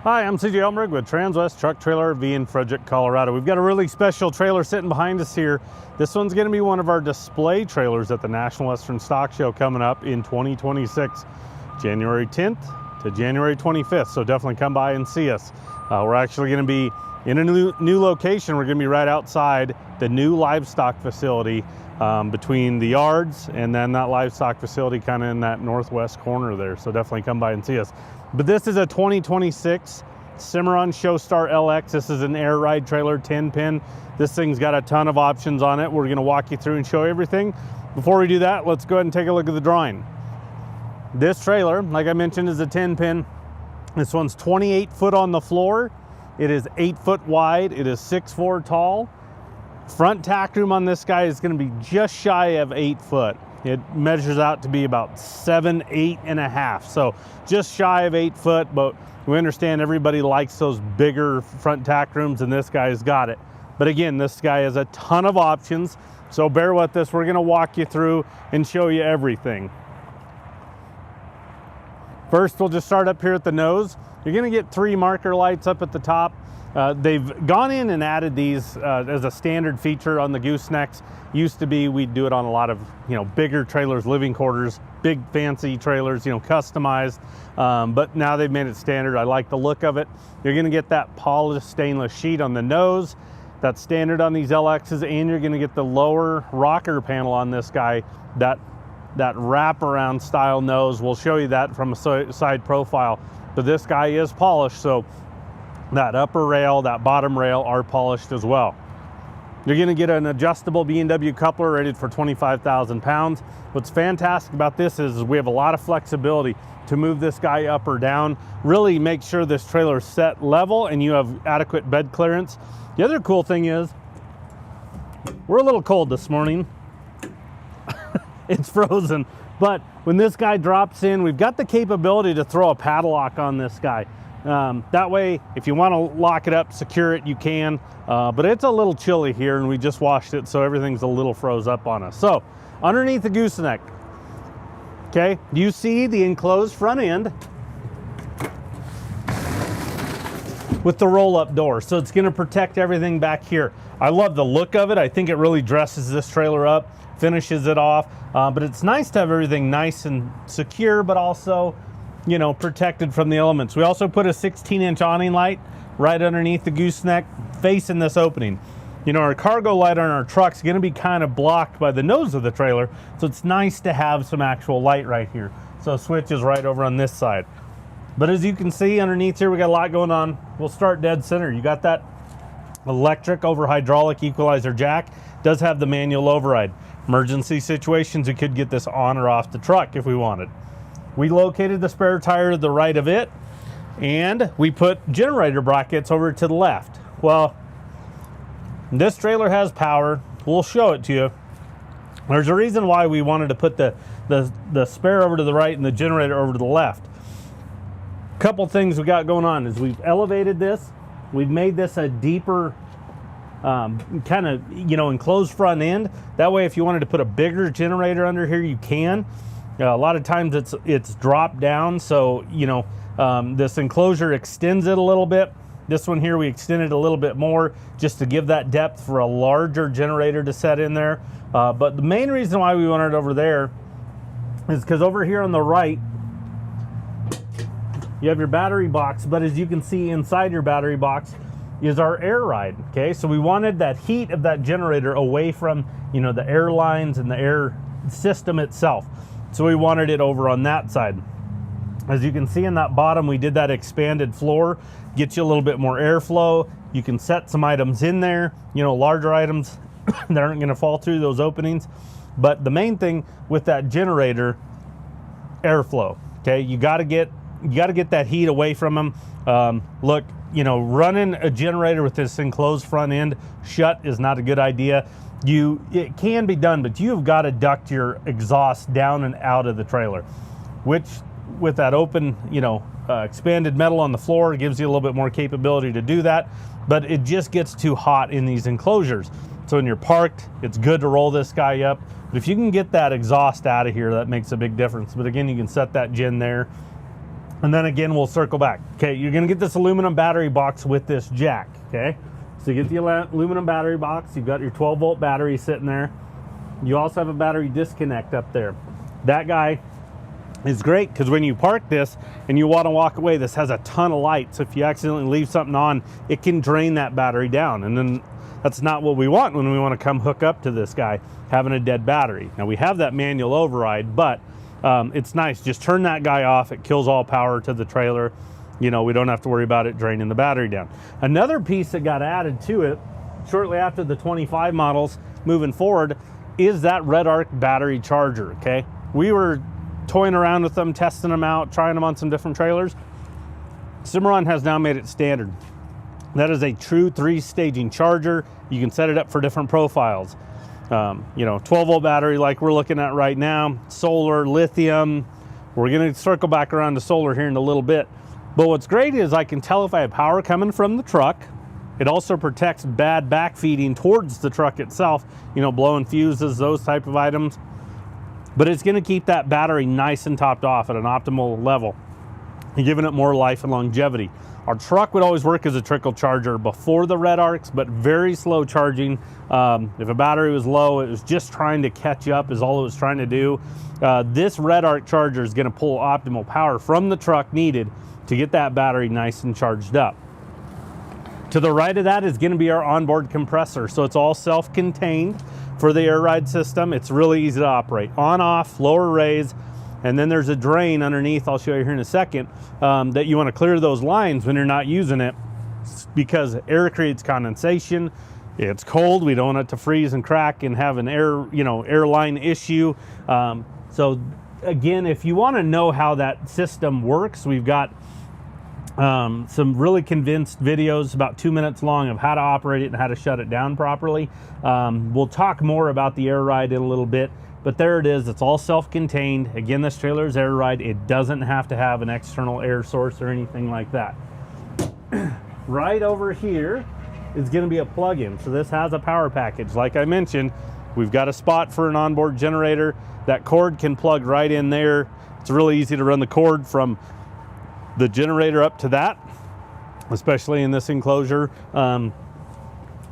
Hi, I'm CJ Elmrig with Transwest Truck Trailer RV in Frederick, Colorado. We've got a really special trailer sitting behind us here. This one's going to be one of our display trailers at the National Western Stock Show coming up in 2026, January 10th to January 25th. So definitely come by and see us. We're actually going to be in a new location. We're going to be right outside the new livestock facility between the yards and then that livestock facility kind of in that northwest corner there. So definitely come by and see us. But this is a 2026 Cimarron Showstar LX. This is an air ride trailer, 10-pin. This thing's got a ton of options on it. We're going to walk you through and show everything. Before we do that, let's go ahead and take a look at the drawing. This trailer, like I mentioned, is a 10-pin. This one's 28 foot on the floor. It is 8 foot wide. It is 6'4" tall. Front tack room on this guy is going to be just shy of 8 foot. It measures out to be about 8.5. So just shy of 8 foot, but we understand everybody likes those bigger front tack rooms, and this guy's got it. But again, this guy has a ton of options. So bear with us. We're going to walk you through and show you everything. First, we'll just start up here at the nose. You're going to get 3 marker lights up at the top. They've gone in and added these as a standard feature on the goosenecks. Used to be we'd do it on a lot of bigger trailers, living quarters, big fancy trailers, customized. But now they've made it standard. I like the look of it. You're going to get that polished stainless sheet on the nose. That's standard on these LXs, and you're going to get the lower rocker panel on this guy. That wraparound style nose. We'll show you that from a side profile. But this guy is polished, so that upper rail, that bottom rail are polished as well. You're going to get an adjustable B&W coupler rated for 25,000 pounds. What's fantastic about this is we have a lot of flexibility to move this guy up or down. Really make sure this trailer is set level and you have adequate bed clearance. The other cool thing is we're a little cold this morning. It's frozen, but when this guy drops in, we've got the capability to throw a padlock on this guy. That way, if you want to lock it up, secure it, you can. But it's a little chilly here, and we just washed it, so everything's a little froze up on us. So, underneath the gooseneck, okay, you see the enclosed front end with the roll-up door. So it's going to protect everything back here. I love the look of it. I think it really dresses this trailer up, finishes it off. But it's nice to have everything nice and secure, but also protected from the elements. We also put a 16-inch awning light right underneath the gooseneck facing this opening. Our cargo light on our truck's going to be kind of blocked by the nose of the trailer, so it's nice to have some actual light right here. So switch is right over on this side. But as you can see underneath here, we got a lot going on. We'll start dead center. You got that electric over hydraulic equalizer jack. Does have the manual override. Emergency situations, we could get this on or off the truck if we wanted. We located the spare tire to the right of it, and we put generator brackets over to the left. Well, this trailer has power. We'll show it to you. There's a reason why we wanted to put the spare over to the right and the generator over to the left. Couple things we got going on is we've elevated this. We've made this a deeper kind of enclosed front end. That way, if you wanted to put a bigger generator under here, you can. A lot of times it's dropped down, so this enclosure extends it a little bit. This one here we extended a little bit more just to give that depth for a larger generator to set in there. But the main reason why we wanted it over there is because over here on the right you have your battery box, but as you can see inside your battery box is our air ride. Okay, so we wanted that heat of that generator away from the air lines and the air system itself. So we wanted it over on that side. As you can see in that bottom, we did that expanded floor, get you a little bit more airflow. You can set some items in there, larger items that aren't going to fall through those openings. But the main thing with that generator, airflow. Okay, you got to get that heat away from them. Look, running a generator with this enclosed front end shut is not a good idea. It can be done, but you've got to duct your exhaust down and out of the trailer, which with that open, expanded metal on the floor gives you a little bit more capability to do that, but it just gets too hot in these enclosures. So when you're parked, it's good to roll this guy up. But if you can get that exhaust out of here, that makes a big difference. But again, you can set that gen there. And then again, we'll circle back. Okay, you're gonna get this aluminum battery box with this jack, okay? So you get the aluminum battery box, you've got your 12-volt battery sitting there. You also have a battery disconnect up there. That guy is great because when you park this and you want to walk away, this has a ton of light. So if you accidentally leave something on, it can drain that battery down. And then that's not what we want when we want to come hook up to this guy, having a dead battery. Now we have that manual override, but it's nice. Just turn that guy off. It kills all power to the trailer. You know, we don't have to worry about it draining the battery down. Another piece that got added to it shortly after the 25 models moving forward is that RedArc battery charger, okay? We were toying around with them, testing them out, trying them on some different trailers. Cimarron has now made it standard. That is a true 3-staging charger. You can set it up for different profiles. You know, 12-volt battery like we're looking at right now, solar, lithium. We're gonna circle back around to solar here in a little bit. But what's great is I can tell if I have power coming from the truck. It also protects bad backfeeding towards the truck itself, you know, blowing fuses, those type of items. But it's gonna keep that battery nice and topped off at an optimal level, and giving it more life and longevity. Our truck would always work as a trickle charger before the RedArcs, but very slow charging. If a battery was low, it was just trying to catch up is all it was trying to do. This RedArc charger is gonna pull optimal power from the truck needed to get that battery nice and charged up. To the right of that is gonna be our onboard compressor. So it's all self-contained for the air ride system. It's really easy to operate. On, off, lower, raise, and then there's a drain underneath, I'll show you here in a second, that you wanna clear those lines when you're not using it because air creates condensation. It's cold, we don't want it to freeze and crack and have an airline issue. So again, if you wanna know how that system works, we've got some really condensed videos about 2 minutes long of how to operate it and how to shut it down properly. We'll talk more about the air ride in a little bit, but there it is. It's all self-contained. Again, this trailer is air ride. It doesn't have to have an external air source or anything like that. Right over here is going to be a plug-in. So this has a power package. Like I mentioned, we've got a spot for an onboard generator. That cord can plug right in there. It's really easy to run the cord from the generator up to that, especially in this enclosure.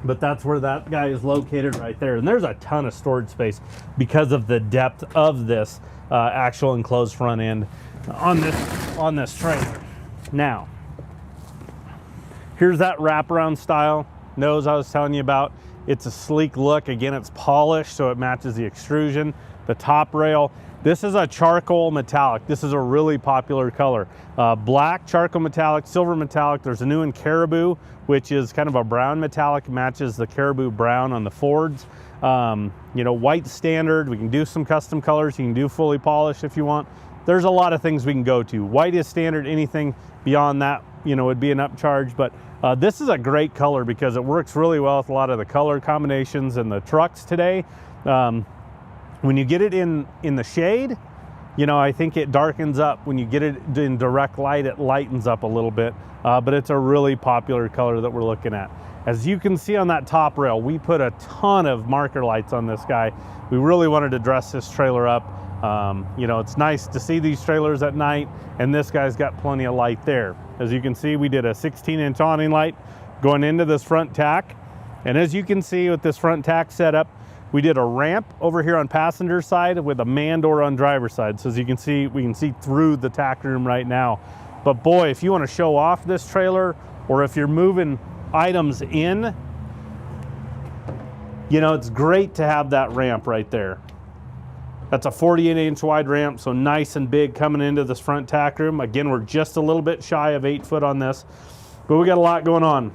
But that's where that guy is located right there. And there's a ton of storage space because of the depth of this actual enclosed front end on this trailer. Now, here's that wraparound style nose I was telling you about. It's a sleek look. Again, it's polished, so it matches the extrusion. The top rail, this is a charcoal metallic. This is a really popular color. Black, charcoal metallic, silver metallic. There's a new one, caribou, which is kind of a brown metallic, matches the caribou brown on the Fords. You know, white standard. We can do some custom colors. You can do fully polished if you want. There's a lot of things we can go to. White is standard. Anything beyond that, you know, would be an upcharge. But this is a great color because it works really well with a lot of the color combinations in the trucks today. When you get it in the shade, you know, I think it darkens up. When you get it in direct light, it lightens up a little bit, but it's a really popular color that we're looking at. As you can see on that top rail, we put a ton of marker lights on this guy. We really wanted to dress this trailer up. You know, it's nice to see these trailers at night, and this guy's got plenty of light there. As you can see, we did a 16-inch awning light going into this front tack. And as you can see with this front tack setup, we did a ramp over here on passenger side with a man door on driver side. So as you can see, we can see through the tack room right now. But boy, if you want to show off this trailer, or if you're moving items in, you know, it's great to have that ramp right there. That's a 48-inch wide ramp, so nice and big coming into this front tack room. Again, we're just a little bit shy of 8 foot on this, but we got a lot going on.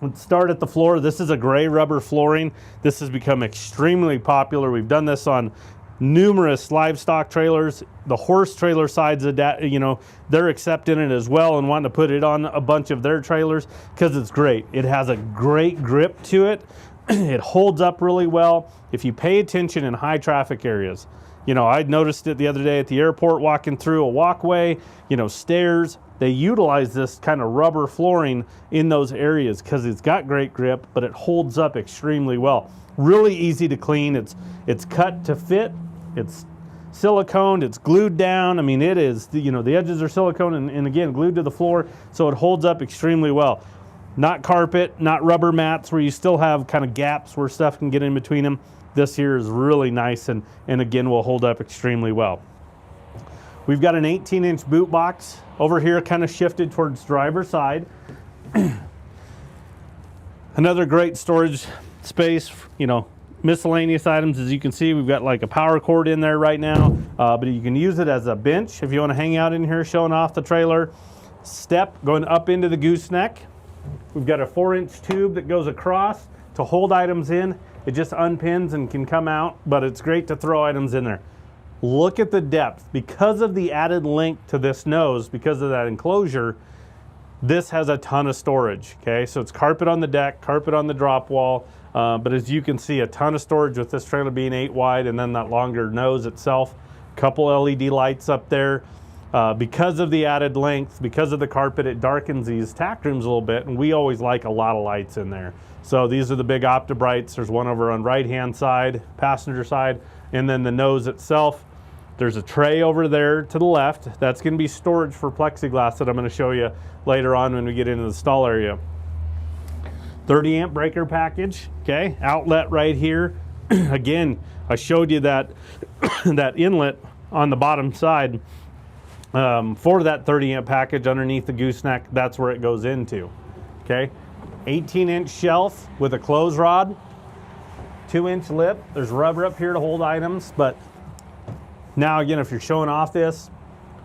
Let's start at the floor. This is a gray rubber flooring. This has become extremely popular. We've done this on numerous livestock trailers. The horse trailer sides, you know, they're accepting it as well and wanting to put it on a bunch of their trailers because it's great. It has a great grip to it. It holds up really well. If you pay attention in high traffic areas, you know, I noticed it the other day at the airport walking through a walkway, you know, stairs. They utilize this kind of rubber flooring in those areas because it's got great grip, but it holds up extremely well. Really easy to clean. It's cut to fit. It's siliconed, it's glued down. I mean, it is, you know, the edges are silicone and again, glued to the floor, so it holds up extremely well. Not carpet, not rubber mats where you still have kind of gaps where stuff can get in between them. This here is really nice and again, will hold up extremely well. We've got an 18-inch boot box over here, kind of shifted towards driver's side. Another great storage space, you know, miscellaneous items. As you can see, we've got like a power cord in there right now, but you can use it as a bench if you want to hang out in here showing off the trailer. Step going up into the gooseneck. We've got a 4-inch tube that goes across to hold items in. It just unpins and can come out, but it's great to throw items in there. Look at the depth. Because of the added length to this nose, because of that enclosure, this has a ton of storage, okay? So it's carpet on the deck, carpet on the drop wall, but as you can see, a ton of storage with this trailer being 8 wide and then that longer nose itself. Couple LED lights up there. Because of the added length, because of the carpet, it darkens these tack rooms a little bit, and we always like a lot of lights in there. So these are the big Optibrights. There's one over on right-hand side, passenger side, and then the nose itself. There's a tray over there to the left. That's going to be storage for plexiglass that I'm going to show you later on when we get into the stall area. 30 amp breaker package, okay? Outlet right here. Again, I showed you that, that inlet on the bottom side for that 30 amp package underneath the gooseneck. That's where it goes into, okay? 18-inch shelf with a close rod, 2-inch lip. There's rubber up here to hold items, but now again, if you're showing off this,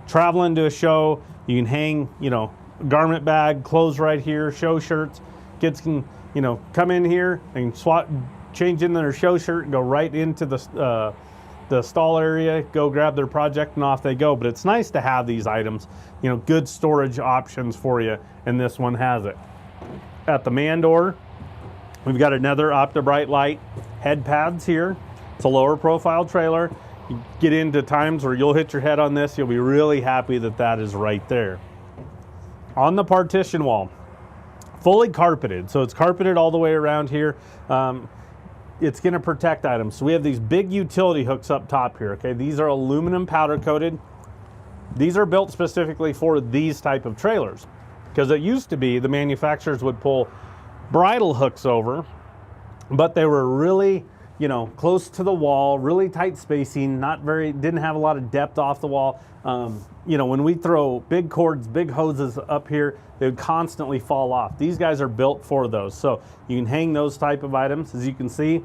traveling to a show, you can hang, you know, garment bag, clothes right here, show shirts. Kids can, you know, come in here and swap, change in their show shirt and go right into the stall area, go grab their project and off they go. But it's nice to have these items, you know, good storage options for you, and this one has it. At the man door, we've got another Optibright light, head pads here. It's a lower profile trailer. You get into times where you'll hit your head on this, you'll be really happy that that is right there. On the partition wall, fully carpeted, so it's carpeted all the way around here. It's going to protect items. So we have these big utility hooks up top here, okay? These are aluminum powder coated. These are built specifically for these type of trailers, because it used to be the manufacturers would pull bridle hooks over, but they were really, you know, close to the wall, really tight spacing, didn't have a lot of depth off the wall. You know, when we throw big cords, big hoses up here, they would constantly fall off. These guys are built for those. So you can hang those type of items. As you can see,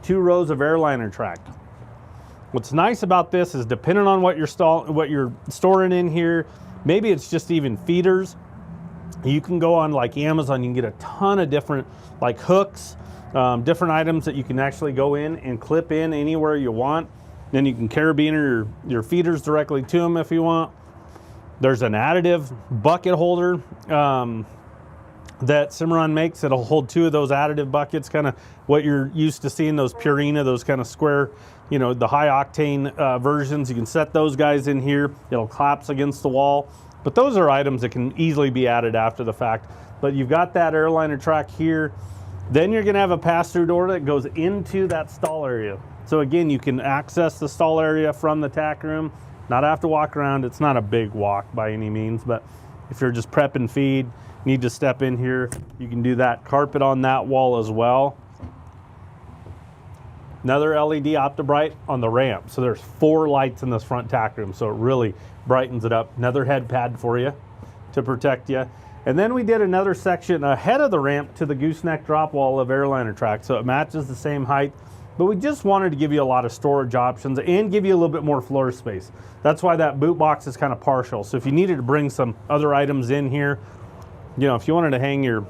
2 rows of airliner track. What's nice about this is depending on what you're storing in here, maybe it's just even feeders. You can go on like Amazon, you can get a ton of different like hooks, different items that you can actually go in and clip in anywhere you want. Then you can carabiner your feeders directly to them if you want. There's an additive bucket holder that Cimarron makes. It'll hold 2 of those additive buckets, kind of what you're used to seeing, those Purina, those kind of square, you know, the high octane versions. You can set those guys in here. It'll collapse against the wall. But those are items that can easily be added after the fact. But you've got that airliner track here. Then you're going to have a pass-through door that goes into that stall area. So again, you can access the stall area from the tack room, not have to walk around. It's not a big walk by any means, but if you're just prepping feed, need to step in here, you can do that. Carpet on that wall as well. Another LED Optibright on the ramp. So there's 4 lights in this front tack room, so it really brightens it up. Another head pad for you to protect you. And then we did another section ahead of the ramp to the gooseneck drop wall of airliner track, so it matches the same height. But we just wanted to give you a lot of storage options and give you a little bit more floor space. That's why that boot box is kind of partial. So if you needed to bring some other items in here, you know, if you wanted to hang your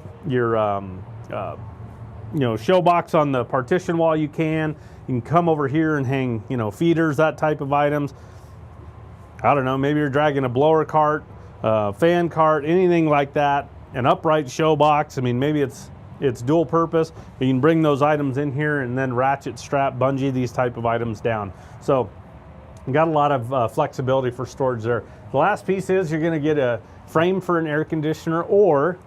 you know, show box on the partition wall, you can come over here and hang, you know, feeders, that type of items. I don't know, maybe you're dragging a blower cart, fan cart, anything like that, an upright show box. I mean, maybe it's dual purpose. You can bring those items in here and then ratchet, strap, bungee these type of items down. So you got a lot of flexibility for storage there. The last piece is you're going to get a frame for an air conditioner or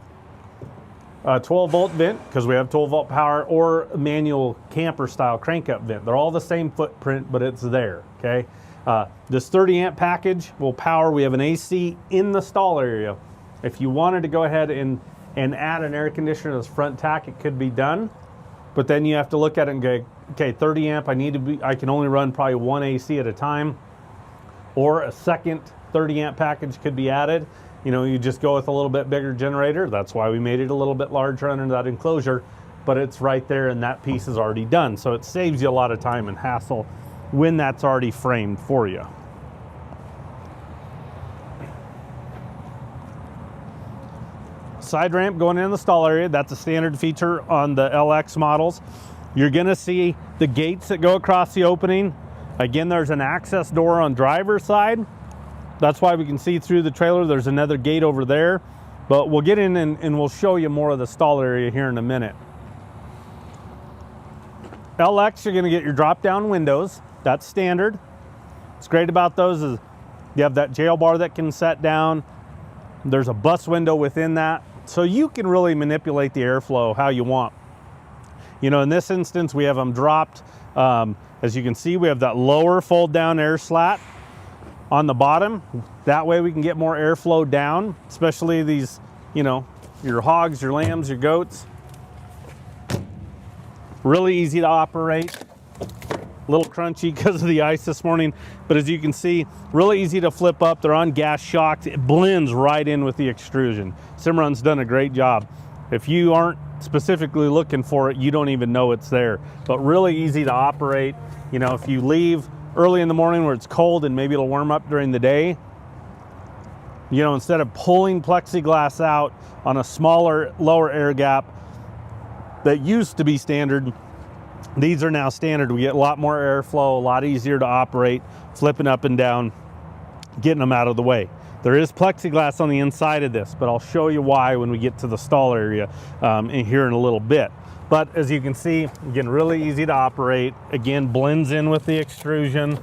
a 12-volt vent, because we have 12-volt power, or a manual camper style crank up vent. They're all the same footprint, but it's there, okay? This 30 amp package will power, we have an AC in the stall area. If you wanted to go ahead and add an air conditioner to this front tack, it could be done. But then you have to look at it and go, okay, 30 amp, I can only run probably one AC at a time. Or a second 30 amp package could be added. You know, you just go with a little bit bigger generator. That's why we made it a little bit larger under that enclosure, but it's right there and that piece is already done. So it saves you a lot of time and hassle when that's already framed for you. Side ramp going in the stall area, that's a standard feature on the LX models. You're gonna see the gates that go across the opening. Again, there's an access door on driver's side. That's why we can see through the trailer. There's another gate over there, but we'll get in and we'll show you more of the stall area here in a minute. LX, you're gonna get your drop down windows. That's standard. What's great about those is you have that jail bar that can set down. There's a bus window within that. So you can really manipulate the airflow how you want. You know, in this instance, we have them dropped. As you can see, we have that lower fold down air slat on the bottom. That way we can get more airflow down, especially these, you know, your hogs, your lambs, your goats. Really easy to operate. A little crunchy because of the ice this morning, but as you can see, really easy to flip up. They're on gas shocks. It blends right in with the extrusion. Cimarron's done a great job. If you aren't specifically looking for it, you don't even know it's there, but really easy to operate. You know, if you leave early in the morning where it's cold and maybe it'll warm up during the day, you know, instead of pulling plexiglass out on a smaller, lower air gap that used to be standard, these are now standard. We get a lot more airflow, a lot easier to operate, flipping up and down, getting them out of the way. There is plexiglass on the inside of this, but I'll show you why when we get to the stall area in here in a little bit. But as you can see, again, really easy to operate. Again, blends in with the extrusion.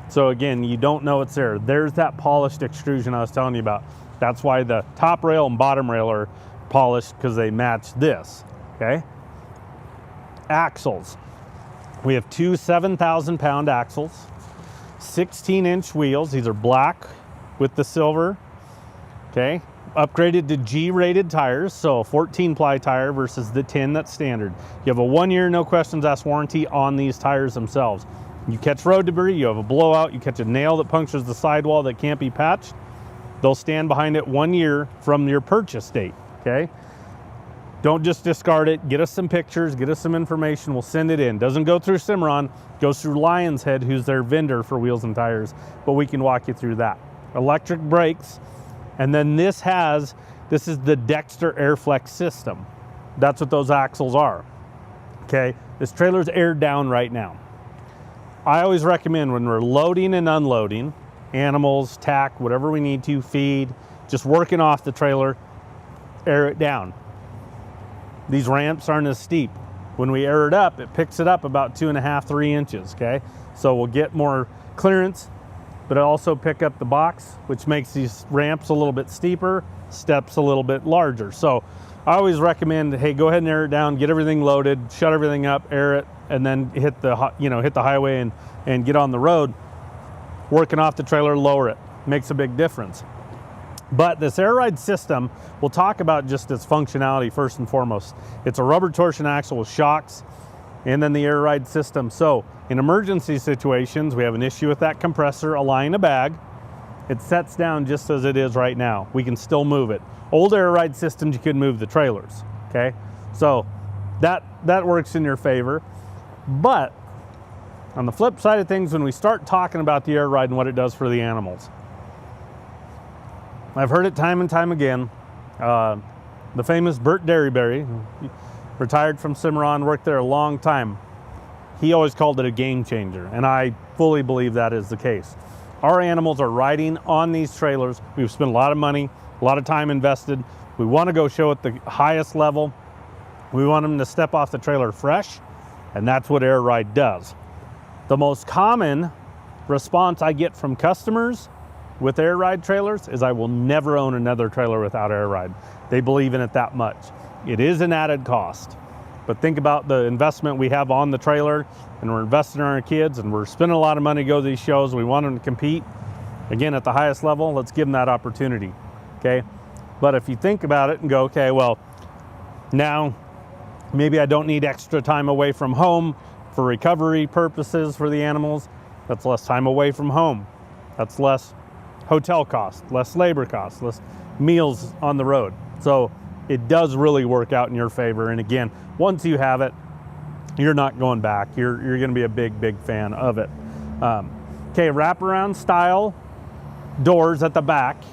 So again, you don't know it's there. There's that polished extrusion I was telling you about. That's why the top rail and bottom rail are polished, because they match this, okay? Axles. We have two 7,000-pound axles, 16-inch wheels. These are black with the silver, okay? Upgraded to G-rated tires, so a 14-ply tire versus the 10 that's standard. You have a 1-year, no questions asked warranty on these tires themselves. You catch road debris, you have a blowout, you catch a nail that punctures the sidewall that can't be patched, they'll stand behind it 1 year from your purchase date, okay? Don't just discard it. Get us some pictures, get us some information, we'll send it in. Doesn't go through Cimarron, goes through Lion's Head, who's their vendor for wheels and tires, but we can walk you through that. Electric brakes, and then this is the Dexter Airflex system. That's what those axles are, okay? This trailer's aired down right now. I always recommend when we're loading and unloading, animals, tack, whatever we need to, feed, just working off the trailer, air it down. These ramps aren't as steep. When we air it up, it picks it up about 2.5, 3 inches, okay? So we'll get more clearance, but it also pick up the box, which makes these ramps a little bit steeper, steps a little bit larger. So I always recommend, hey, go ahead and air it down, get everything loaded, shut everything up, air it, and then hit the highway and get on the road. Working off the trailer, lower it. Makes a big difference. But this air ride system, we'll talk about just its functionality first and foremost. It's a rubber torsion axle with shocks, and then the air ride system. So in emergency situations, we have an issue with that compressor, a lie in a bag. It sets down just as it is right now. We can still move it. Old air ride systems, you could move the trailers, okay? So that works in your favor. But on the flip side of things, when we start talking about the air ride and what it does for the animals, I've heard it time and time again. The famous Bert Derryberry, retired from Cimarron, worked there a long time. He always called it a game changer, and I fully believe that is the case. Our animals are riding on these trailers. We've spent a lot of money, a lot of time invested. We want to go show at the highest level. We want them to step off the trailer fresh, and that's what air ride does. The most common response I get from customers with air ride trailers is, I will never own another trailer without air ride. They believe in it that much. It is an added cost, but think about the investment we have on the trailer, and we're investing in our kids, and we're spending a lot of money to go to these shows. We want them to compete, again, at the highest level. Let's give them that opportunity, okay? But if you think about it and go, okay, well, now maybe I don't need extra time away from home for recovery purposes for the animals. That's less time away from home. That's less hotel costs, less labor costs, less meals on the road. So it does really work out in your favor. And again, once you have it, you're not going back. You're going to be a big fan of it. Okay, wraparound style doors at the back.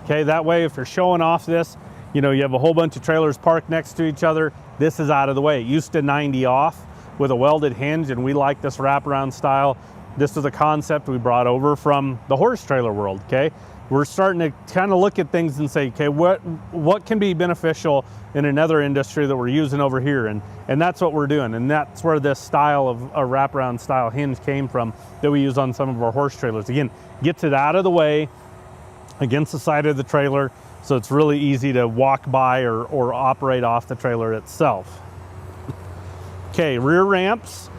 Okay, that way if you're showing off this, you know, you have a whole bunch of trailers parked next to each other, this is out of the way. It used to 90 off with a welded hinge, and we like this wraparound style. This is a concept we brought over from the horse trailer world, okay? We're starting to kind of look at things and say, okay, what can be beneficial in another industry that we're using over here? And that's what we're doing. And that's where this style of a wraparound style hinge came from that we use on some of our horse trailers. Again, gets it out of the way against the side of the trailer, so it's really easy to walk by or operate off the trailer itself. Okay, rear ramps.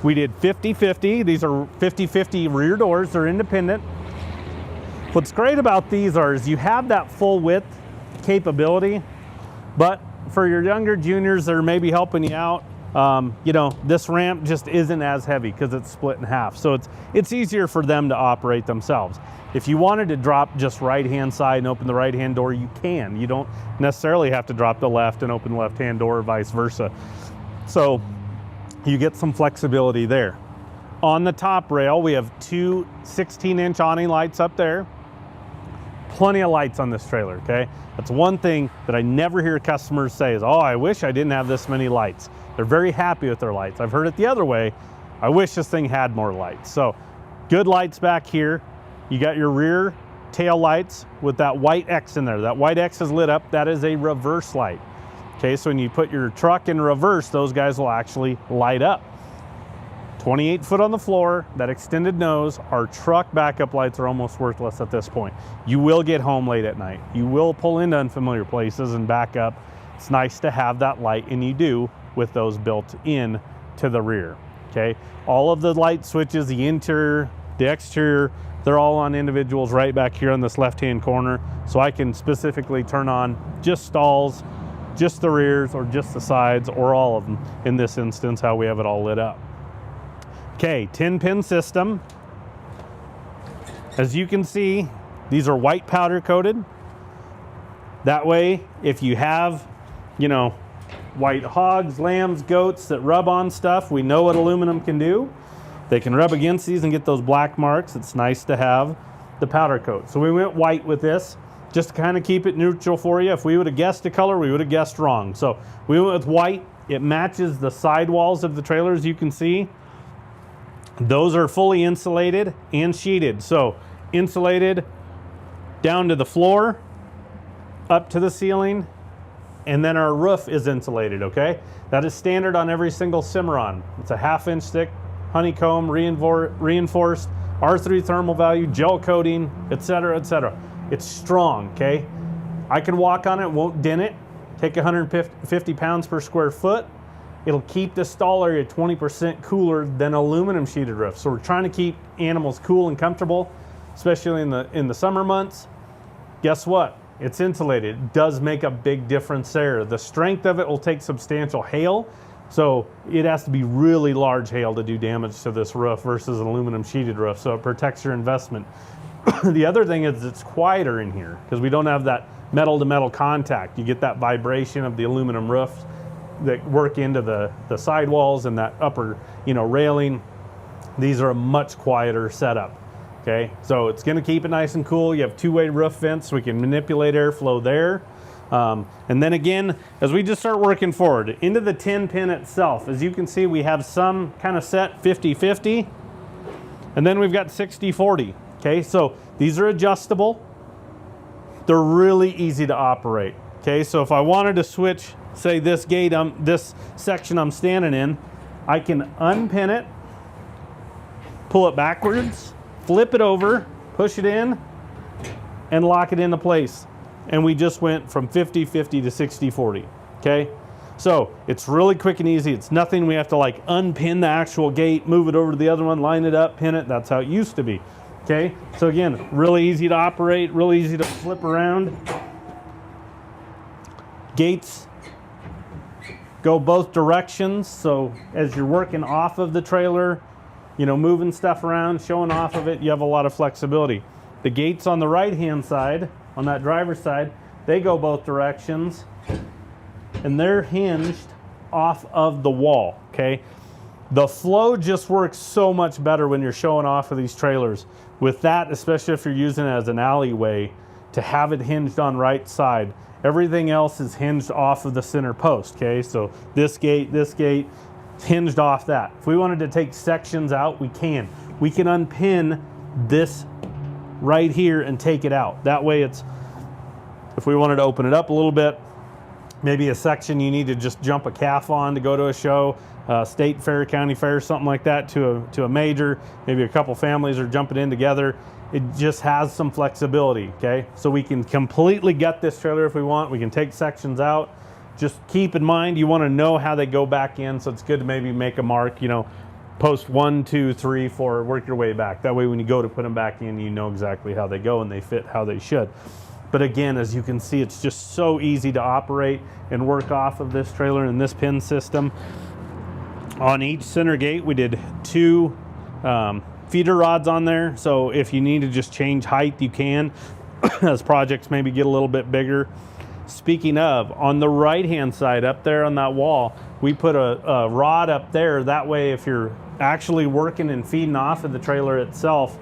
We did 50-50. These are 50-50 rear doors. They're independent. What's great about these is you have that full width capability, but for your younger juniors that are maybe helping you out, you know, this ramp just isn't as heavy because it's split in half. So it's easier for them to operate themselves. If you wanted to drop just right-hand side and open the right-hand door, you can. You don't necessarily have to drop the left and open the left-hand door or vice versa. So you get some flexibility there. On the top rail, we have two 16-inch awning lights up there. Plenty of lights on this trailer, okay? That's one thing that I never hear customers say is, oh, I wish I didn't have this many lights. They're very happy with their lights. I've heard it the other way. I wish this thing had more lights. So good lights back here. You got your rear tail lights with that white X in there. That white X is lit up. That is a reverse light. Okay, so when you put your truck in reverse, those guys will actually light up. 28 foot on the floor, that extended nose. Our truck backup lights are almost worthless at this point. You will get home late at night. You will pull into unfamiliar places and back up. It's nice to have that light, and you do with those built in to the rear, okay? All of the light switches, the interior, the exterior, they're all on individuals right back here on this left-hand corner. So I can specifically turn on just stalls, just the rears, or just the sides, or all of them in this instance, how we have it all lit up. Okay, 10-pin system. As you can see, these are white powder coated. That way, if you have, you know, white hogs, lambs, goats that rub on stuff, we know what aluminum can do. They can rub against these and get those black marks. It's nice to have the powder coat. So we went white with this, just to kind of keep it neutral for you. If we would have guessed a color, we would have guessed wrong. So we went with white. It matches the sidewalls of the trailer, as you can see. Those are fully insulated and sheeted. So insulated down to the floor, up to the ceiling, and then our roof is insulated, okay? That is standard on every single Cimarron. It's a 1/2 inch thick, honeycomb, reinforced, R3 thermal value, gel coating, etc., etc. It's strong, okay? I can walk on it, won't dent it. Take 150 pounds per square foot. It'll keep the stall area 20% cooler than aluminum sheeted roof. So we're trying to keep animals cool and comfortable, especially in the summer months. Guess what? It's insulated. It does make a big difference there. The strength of it will take substantial hail. So it has to be really large hail to do damage to this roof versus an aluminum sheeted roof. So it protects your investment. The other thing is it's quieter in here because we don't have that metal to metal contact. You get that vibration of the aluminum roofs that work into the sidewalls and that upper, you know, railing. These are a much quieter setup. Okay, so it's going to keep it nice and cool. You have two-way roof vents, so we can manipulate airflow there. And then again, as we just start working forward into the 10-pin itself, as you can see, we have some kind of set 50-50, and then we've got 60-40. Okay, so these are adjustable. They're really easy to operate. Okay, so if I wanted to switch, say this gate, this section I'm standing in, I can unpin it, pull it backwards, flip it over, push it in, and lock it into place. And we just went from 50-50 to 60-40, okay? So it's really quick and easy. It's nothing we have to like unpin the actual gate, move it over to the other one, line it up, pin it. That's how it used to be. Okay, so again, really easy to operate, really easy to flip around. Gates go both directions, so as you're working off of the trailer, you know, moving stuff around, showing off of it, you have a lot of flexibility. The gates on the right-hand side, on that driver's side, they go both directions, and they're hinged off of the wall, okay? The flow just works so much better when you're showing off of these trailers. With that, especially if you're using it as an alleyway, to have it hinged on right side. Everything else is hinged off of the center post, okay? So this gate, hinged off that. If we wanted to take sections out, we can. We can unpin this right here and take it out. That way it's, if we wanted to open it up a little bit, maybe a section you need to just jump a calf on to go to a show, state fair, county fair, something like that, to a major, maybe a couple families are jumping in together. It just has some flexibility, okay? So we can completely gut this trailer if we want. We can take sections out. Just keep in mind, you want to know how they go back in, so it's good to maybe make a mark, you know, post 1, 2, 3, 4, work your way back. That way when you go to put them back in, you know exactly how they go and they fit how they should. But again, as you can see, it's just so easy to operate and work off of this trailer and this pin system. On each center gate, we did 2 feeder rods on there. So if you need to just change height, you can, as projects maybe get a little bit bigger. Speaking of, on the right-hand side up there on that wall, we put a rod up there. That way, if you're actually working and feeding off of the trailer itself,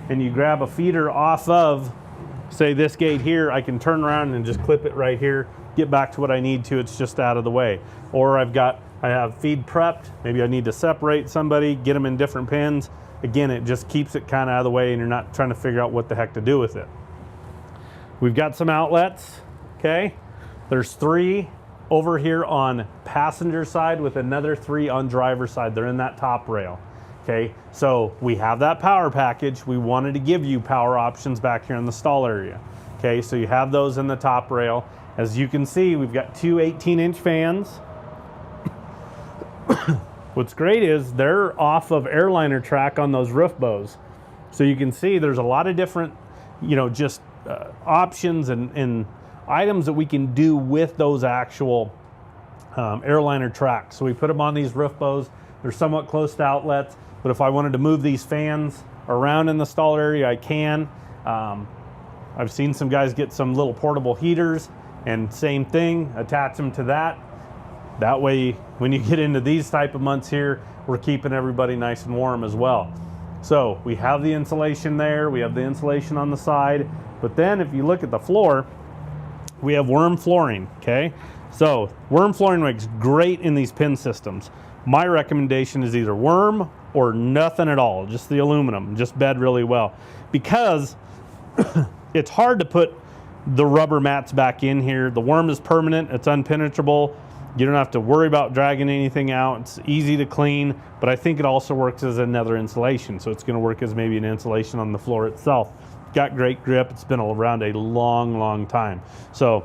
and you grab a feeder off of, say, this gate here, I can turn around and just clip it right here, get back to what I need to. It's just out of the way. Or I have feed prepped. Maybe I need to separate somebody, get them in different pins. Again, it just keeps it kind of out of the way and you're not trying to figure out what the heck to do with it. We've got some outlets, okay? There's 3 over here on passenger side with another 3 on driver side. They're in that top rail, okay? So we have that power package. We wanted to give you power options back here in the stall area, okay? So you have those in the top rail. As you can see, we've got 2 18-inch fans. What's great is they're off of airliner track on those roof bows. So you can see there's a lot of different, you know, just options and items that we can do with those actual airliner tracks. So we put them on these roof bows. They're somewhat close to outlets, but if I wanted to move these fans around in the stall area, I can. I've seen some guys get some little portable heaters and same thing, attach them to that. That way, when you get into these type of months here, we're keeping everybody nice and warm as well. So we have the insulation there, we have the insulation on the side, but then if you look at the floor, we have Werm flooring, okay? So Werm flooring makes great in these pin systems. My recommendation is either Werm or nothing at all, just the aluminum, just bed really well. Because it's hard to put the rubber mats back in here. The Werm is permanent, it's unpenetrable. You don't have to worry about dragging anything out. It's easy to clean, but I think it also works as another insulation. So it's gonna work as maybe an insulation on the floor itself. Got great grip. It's been around a long, long time. So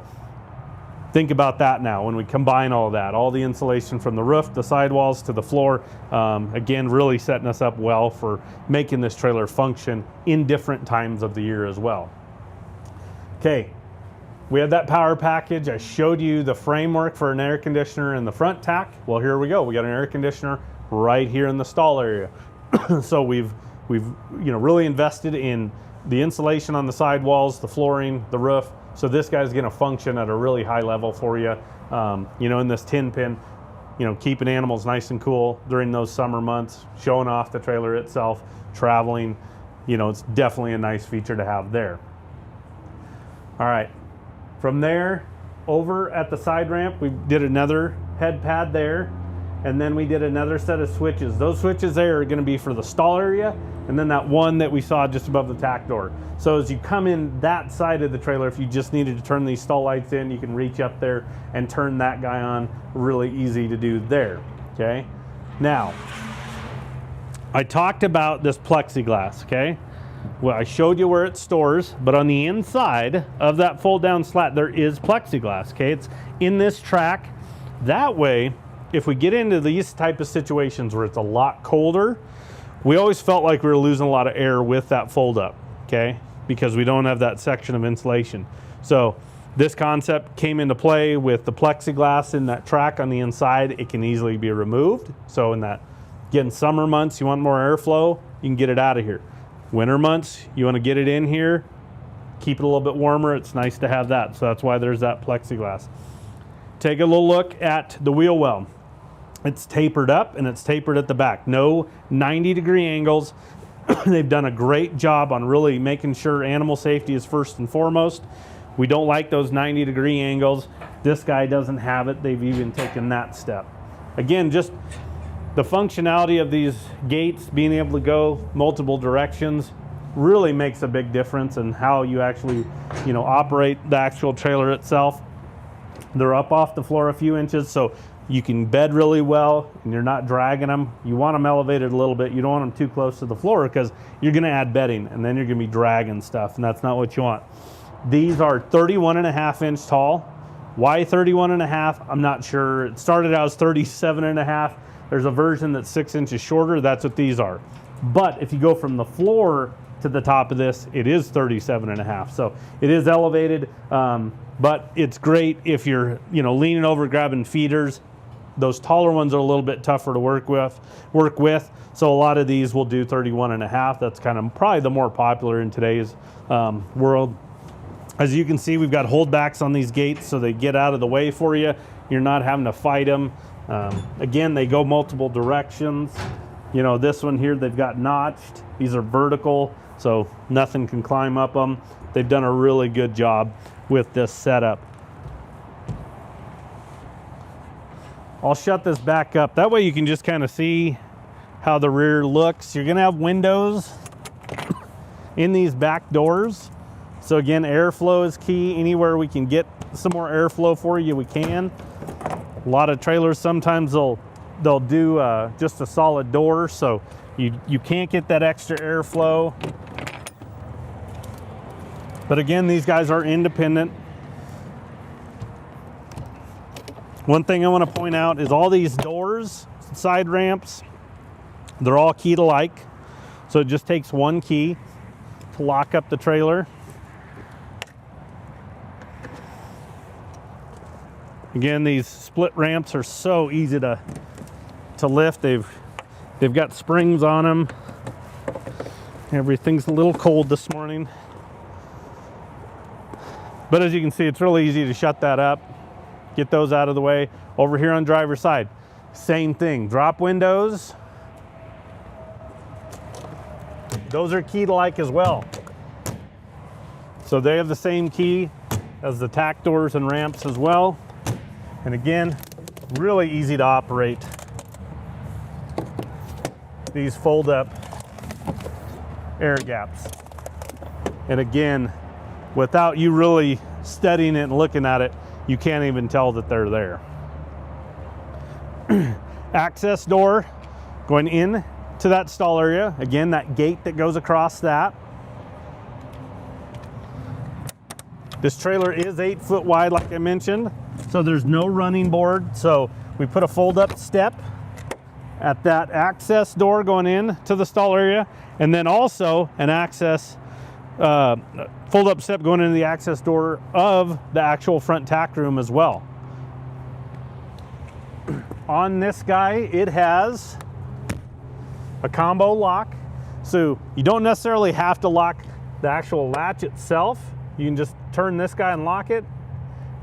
think about that now when we combine all of that, all the insulation from the roof, the sidewalls to the floor. Again, really setting us up well for making this trailer function in different times of the year as well. Okay. We have that power package. I showed you the framework for an air conditioner in the front tack. Well, here we go. We got an air conditioner right here in the stall area. So we've really invested in the insulation on the sidewalls, the flooring, the roof. So this guy's going to function at a really high level for you. In this 10 pin, keeping animals nice and cool during those summer months, showing off the trailer itself, traveling. It's definitely a nice feature to have there. All right. From there, over at the side ramp, we did another head pad there, and then we did another set of switches. Those switches there are gonna be for the stall area, and then that one that we saw just above the tack door. So as you come in that side of the trailer, if you just needed to turn these stall lights in, you can reach up there and turn that guy on. Really easy to do there, okay? Now, I talked about this plexiglass, okay? Well, I showed you where it stores, but on the inside of that fold down slat, there is plexiglass, okay? It's in this track. That way, if we get into these type of situations where it's a lot colder, we always felt like we were losing a lot of air with that fold up, okay? Because we don't have that section of insulation. So this concept came into play with the plexiglass in that track on the inside. It can easily be removed. So in that, again, summer months, you want more airflow, you can get it out of here. Winter months, you want to get it in here, keep it a little bit warmer. It's nice to have that. So that's why there's that plexiglass. Take a little look at the wheel well. It's tapered up and it's tapered at the back. No 90-degree angles. They've done a great job on really making sure animal safety is first and foremost. We don't like those 90-degree angles. This guy doesn't have it. They've even taken that step. Again, just the functionality of these gates, being able to go multiple directions, really makes a big difference in how you actually, operate the actual trailer itself. They're up off the floor a few inches, so you can bed really well and you're not dragging them. You want them elevated a little bit. You don't want them too close to the floor because you're going to add bedding and then you're going to be dragging stuff, and that's not what you want. These are 31.5 inch tall. Why 31.5? I'm not sure. It started out as 37.5. There's a version that's 6 inches shorter. That's what these are. But if you go from the floor to the top of this, it is 37.5. So it is elevated, but it's great if you're leaning over grabbing feeders. Those taller ones are a little bit tougher to work with. So a lot of these will do 31.5. That's kind of probably the more popular in today's world. As you can see, we've got holdbacks on these gates so they get out of the way for you. You're not having to fight them. Again, they go multiple directions. This one here, they've got notched. These are vertical, so nothing can climb up them. They've done a really good job with this setup. I'll shut this back up. That way you can just kind of see how the rear looks. You're gonna have windows in these back doors. So again, airflow is key. Anywhere we can get some more airflow for you, we can. A lot of trailers, sometimes they'll do just a solid door, so you can't get that extra airflow. But again, these guys are independent. One thing I want to point out is all these doors, side ramps, they're all keyed alike. So it just takes one key to lock up the trailer. Again, these split ramps are so easy to lift. They've got springs on them. Everything's a little cold this morning. But as you can see, it's really easy to shut that up. Get those out of the way. Over here on driver's side, same thing. Drop windows. Those are keyed alike as well. So they have the same key as the tack doors and ramps as well. And again, really easy to operate. These fold up air gaps. And again, without you really studying it and looking at it, you can't even tell that they're there. Access door going in to that stall area. Again, that gate that goes across that. This trailer is 8 foot wide, like I mentioned. So there's no running board. So we put a fold up step at that access door going in to the stall area. And then also an access fold up step going into the access door of the actual front tack room as well. On this guy, it has a combo lock. So you don't necessarily have to lock the actual latch itself. You can just turn this guy and lock it.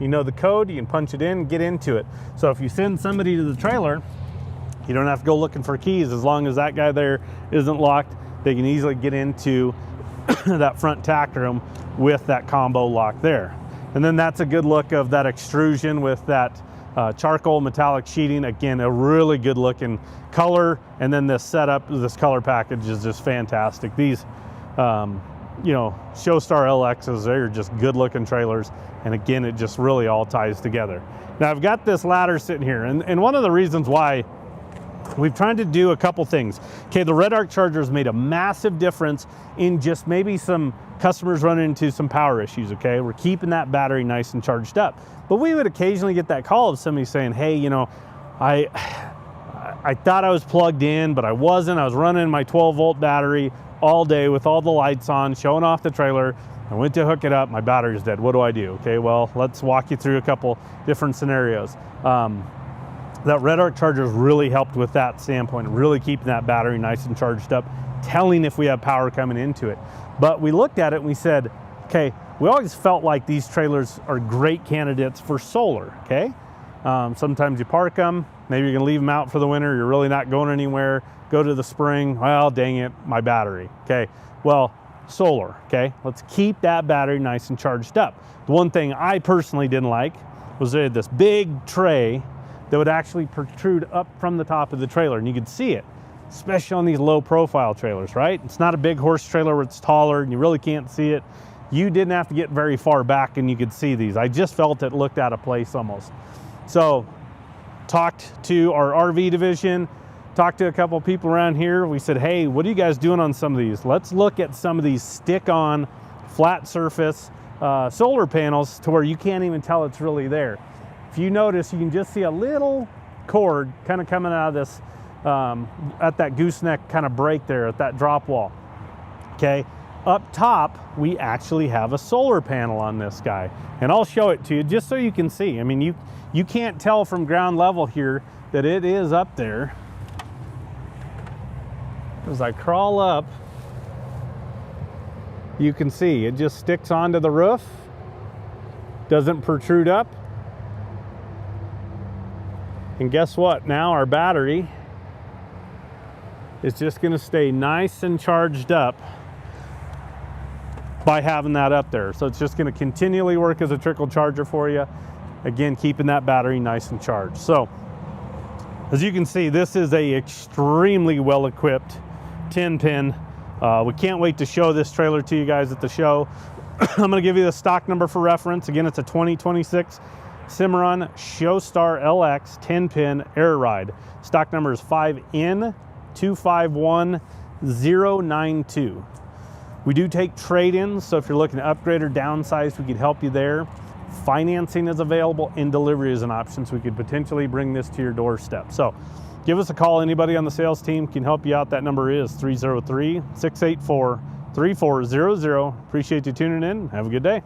You know the code, you can punch it in, get into it. So if you send somebody to the trailer, you don't have to go looking for keys. As long as that guy there isn't locked, they can easily get into that front tack room with that combo lock there. And then that's a good look of that extrusion with that charcoal metallic sheeting. Again, a really good looking color. And then this setup, this color package is just fantastic. These, Showstar LXs, they're just good looking trailers. And again, it just really all ties together. Now I've got this ladder sitting here. And one of the reasons why we've tried to do a couple things. Okay, the RedArc charger has made a massive difference in just maybe some customers running into some power issues, okay? We're keeping that battery nice and charged up. But we would occasionally get that call of somebody saying, hey, you know, I thought I was plugged in, but I wasn't. I was running my 12-volt battery all day with all the lights on, showing off the trailer. I went to hook it up, my battery's dead. What do I do? Okay, well, let's walk you through a couple different scenarios. That RedArc charger's really helped with that standpoint, really keeping that battery nice and charged up, telling if we have power coming into it. But we looked at it and we said, okay, we always felt like these trailers are great candidates for solar, okay? Sometimes you park them, maybe you're gonna leave them out for the winter, you're really not going anywhere, go to the spring, well, dang it, my battery, okay? Well, solar, okay? Let's keep that battery nice and charged up. The one thing I personally didn't like was they had this big tray that would actually protrude up from the top of the trailer, and you could see it, especially on these low profile trailers, right? It's not a big horse trailer where it's taller and you really can't see it. You didn't have to get very far back and you could see these. I just felt it looked out of place almost. So, talked to our RV division, talked to a couple people around here. We said, hey, what are you guys doing on some of these? Let's look at some of these stick-on, flat surface solar panels to where you can't even tell it's really there. If you notice, you can just see a little cord kind of coming out of this, at that gooseneck kind of break there, at that drop wall, okay? Up top, we actually have a solar panel on this guy. And I'll show it to you just so you can see. I mean, you can't tell from ground level here that it is up there. As I crawl up, you can see it just sticks onto the roof, doesn't protrude up. And guess what? Now our battery is just gonna stay nice and charged up by having that up there. So it's just gonna continually work as a trickle charger for you. Again, keeping that battery nice and charged. So, as you can see, this is a extremely well-equipped 10-pin. We can't wait to show this trailer to you guys at the show. I'm gonna give you the stock number for reference. Again, it's a 2026 Cimarron Showstar LX 10-pin air ride. Stock number is 5N251092. We do take trade-ins, so if you're looking to upgrade or downsize, we could help you there. Financing is available and delivery is an option, so we could potentially bring this to your doorstep. So give us a call. Anybody on the sales team can help you out. That number is 303-684-3400. Appreciate you tuning in. Have a good day.